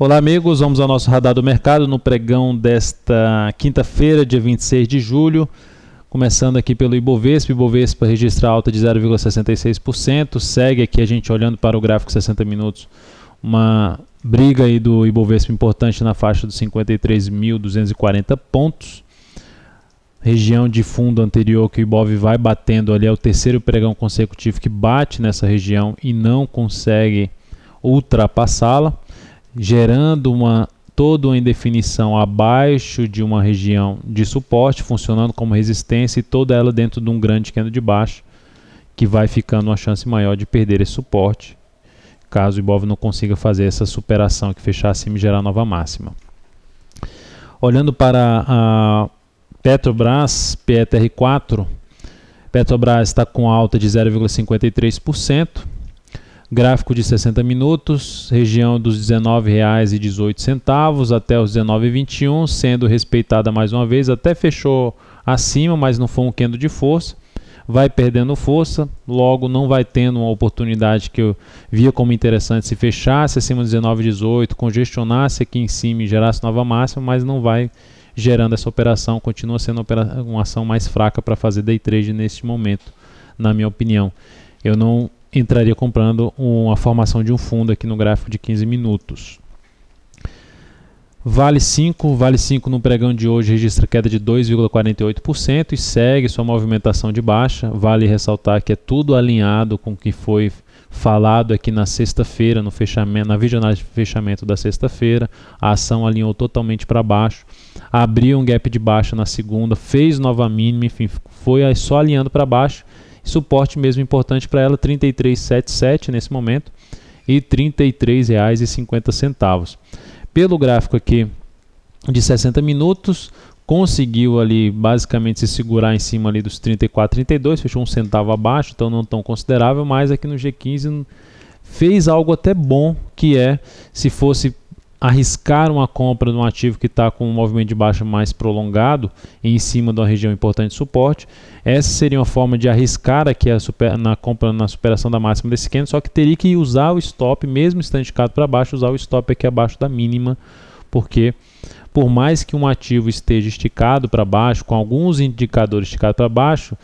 Olá amigos, vamos ao nosso radar do mercado no pregão desta quinta-feira, dia 26 de julho. Começando aqui pelo Ibovespa. Ibovespa registra alta de 0,66%. Segue aqui a gente olhando para o gráfico 60 minutos. Uma briga aí do Ibovespa importante na faixa dos 53.240 pontos. Região de fundo anterior que o Ibov vai batendo ali, é o terceiro pregão consecutivo que bate nessa região e não consegue ultrapassá-la, gerando toda uma indefinição abaixo de uma região de suporte, funcionando como resistência e toda ela dentro de um grande candle de baixo, que vai ficando uma chance maior de perder esse suporte, caso o Ibov não consiga fazer essa superação, que fechar acima e gerar nova máxima. Olhando para a Petrobras, PETR4, Petrobras está com alta de 0,53%, gráfico de 60 minutos, região dos R$ 19,18 até os R$ 19,21, sendo respeitada mais uma vez, até fechou acima, mas não foi um candle de força, vai perdendo força, logo não vai tendo uma oportunidade que eu via como interessante se fechasse acima dos 19,18, congestionasse aqui em cima e gerasse nova máxima, mas não vai gerando essa operação, continua sendo uma ação mais fraca para fazer day trade neste momento, na minha opinião. Eu não entraria comprando uma formação de um fundo aqui no gráfico de 15 minutos. Vale 5 no pregão de hoje registra queda de 2,48% e segue sua movimentação de baixa. Vale ressaltar que é tudo alinhado com o que foi falado aqui na sexta-feira, no fechamento, na videoanálise de fechamento da sexta-feira. A ação alinhou totalmente para baixo, abriu um gap de baixa na segunda, fez nova mínima, enfim, foi só alinhando para baixo. Suporte mesmo importante para ela, R$ 33,77 nesse momento e R$ 33,50. Pelo gráfico aqui de 60 minutos, conseguiu ali basicamente se segurar em cima ali dos 34,32, fechou um centavo abaixo, então não tão considerável, mas aqui no G15 fez algo até bom, que é, se fosse arriscar uma compra de um ativo que está com um movimento de baixa mais prolongado em cima de uma região importante de suporte, essa seria uma forma de arriscar aqui na compra, na superação da máxima desse candle, só que teria que usar o stop, mesmo estando esticado para baixo, usar o stop aqui abaixo da mínima, porque por mais que um ativo esteja esticado para baixo, com alguns indicadores esticados para baixo,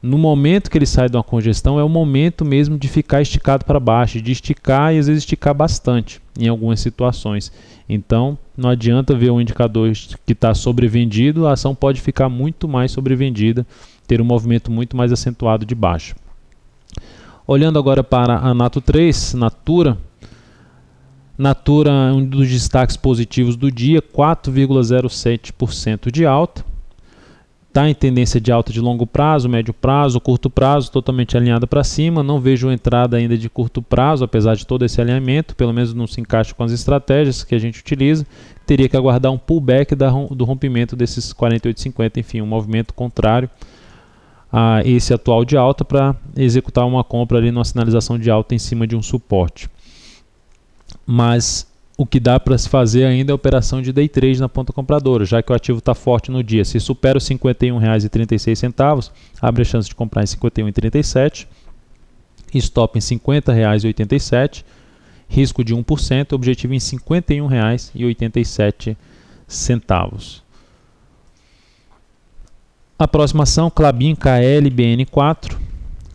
no momento que ele sai de uma congestão, é o momento mesmo de ficar esticado para baixo, de esticar e às vezes esticar bastante em algumas situações. Então, não adianta ver um indicador que está sobrevendido, a ação pode ficar muito mais sobrevendida, ter um movimento muito mais acentuado de baixo. Olhando agora para a Natura, um dos destaques positivos do dia, 4,07% de alta. Está em tendência de alta de longo prazo, médio prazo, curto prazo, totalmente alinhada para cima. Não vejo entrada ainda de curto prazo, apesar de todo esse alinhamento, pelo menos não se encaixa com as estratégias que a gente utiliza. Teria que aguardar um pullback do rompimento desses 48,50, enfim, um movimento contrário a esse atual de alta para executar uma compra ali numa sinalização de alta em cima de um suporte. Mas o que dá para se fazer ainda é a operação de day trade na ponta compradora, já que o ativo está forte no dia. Se supera os R$ 51,36, abre a chance de comprar em R$ 51,37, stop em R$ 50,87, risco de 1%, objetivo em R$ 51,87. A próxima ação, Klabin KLBN4.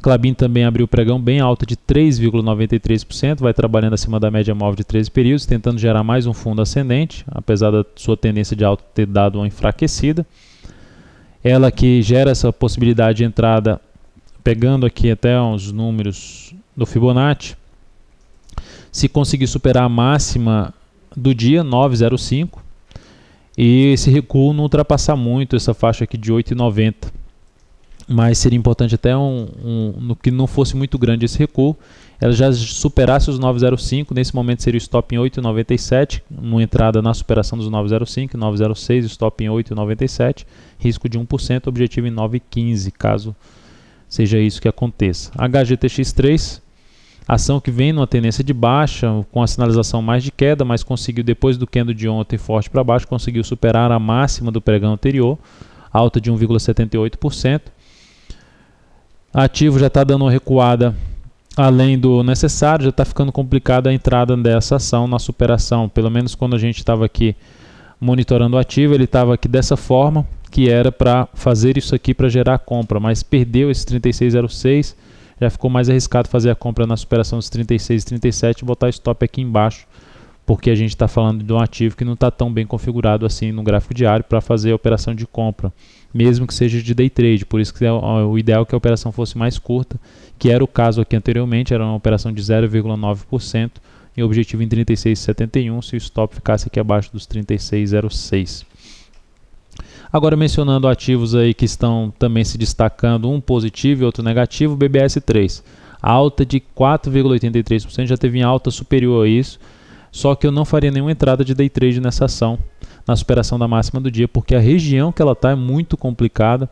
Klabin também abriu o pregão bem alta de 3,93%, vai trabalhando acima da média móvel de 13 períodos, tentando gerar mais um fundo ascendente, apesar da sua tendência de alta ter dado uma enfraquecida. Ela que gera essa possibilidade de entrada, pegando aqui até uns números do Fibonacci, se conseguir superar a máxima do dia, 9,05, e esse recuo não ultrapassar muito essa faixa aqui de 8,90. Mas seria importante até no que não fosse muito grande esse recuo, ela já superasse os 9,05, nesse momento seria o stop em 8,97, uma entrada na superação dos 9,05, 9,06, stop em 8,97, risco de 1%, objetivo em 9,15, caso seja isso que aconteça. HGTX3, ação que vem numa tendência de baixa, com a sinalização mais de queda, mas conseguiu, depois do candle de ontem forte para baixo, conseguiu superar a máxima do pregão anterior, alta de 1,78%. Ativo já está dando uma recuada além do necessário, já está ficando complicada a entrada dessa ação na superação. Pelo menos quando a gente estava aqui monitorando o ativo, ele estava aqui dessa forma, que era para fazer isso aqui para gerar a compra, mas perdeu esse 36,06, já ficou mais arriscado fazer a compra na superação dos 36,37 e botar stop aqui embaixo, porque a gente está falando de um ativo que não está tão bem configurado assim no gráfico diário para fazer a operação de compra, mesmo que seja de day trade. Por isso que o ideal é que a operação fosse mais curta, que era o caso aqui anteriormente, era uma operação de 0,9% e objetivo em 36,71 se o stop ficasse aqui abaixo dos 36,06. Agora, mencionando ativos aí que estão também se destacando, um positivo e outro negativo, BBS3, alta de 4,83%, já teve em alta superior a isso, só que eu não faria nenhuma entrada de day trade nessa ação, na superação da máxima do dia, porque a região que ela está é muito complicada,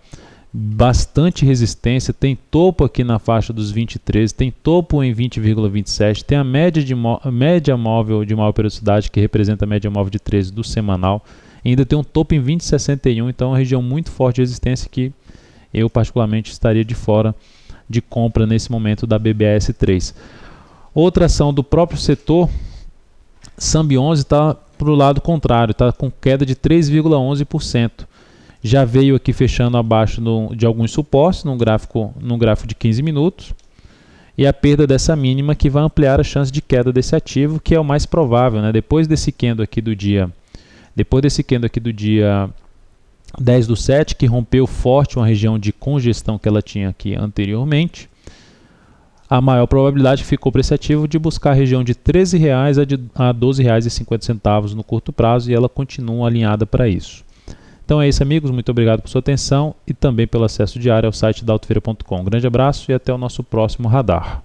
bastante resistência, tem topo aqui na faixa dos 23, tem topo em 20,27, tem a média móvel de maior periodicidade, que representa a média móvel de 13 do semanal, ainda tem um topo em 20,61, então é uma região muito forte de resistência que eu particularmente estaria de fora de compra nesse momento da BBS3. Outra ação do próprio setor, Sambi11, está para o lado contrário, está com queda de 3,11%. Já veio aqui fechando abaixo de alguns suportes num gráfico de 15 minutos. E a perda dessa mínima que vai ampliar a chance de queda desse ativo, que é o mais provável, né? Depois desse candle aqui do dia 10/7, que rompeu forte uma região de congestão que ela tinha aqui anteriormente, a maior probabilidade ficou para esse ativo de buscar a região de R$ 13,00 a R$ 12,50 no curto prazo, e ela continua alinhada para isso. Então é isso, amigos, muito obrigado por sua atenção e também pelo acesso diário ao site da Altofeira.com. Um grande abraço e até o nosso próximo radar.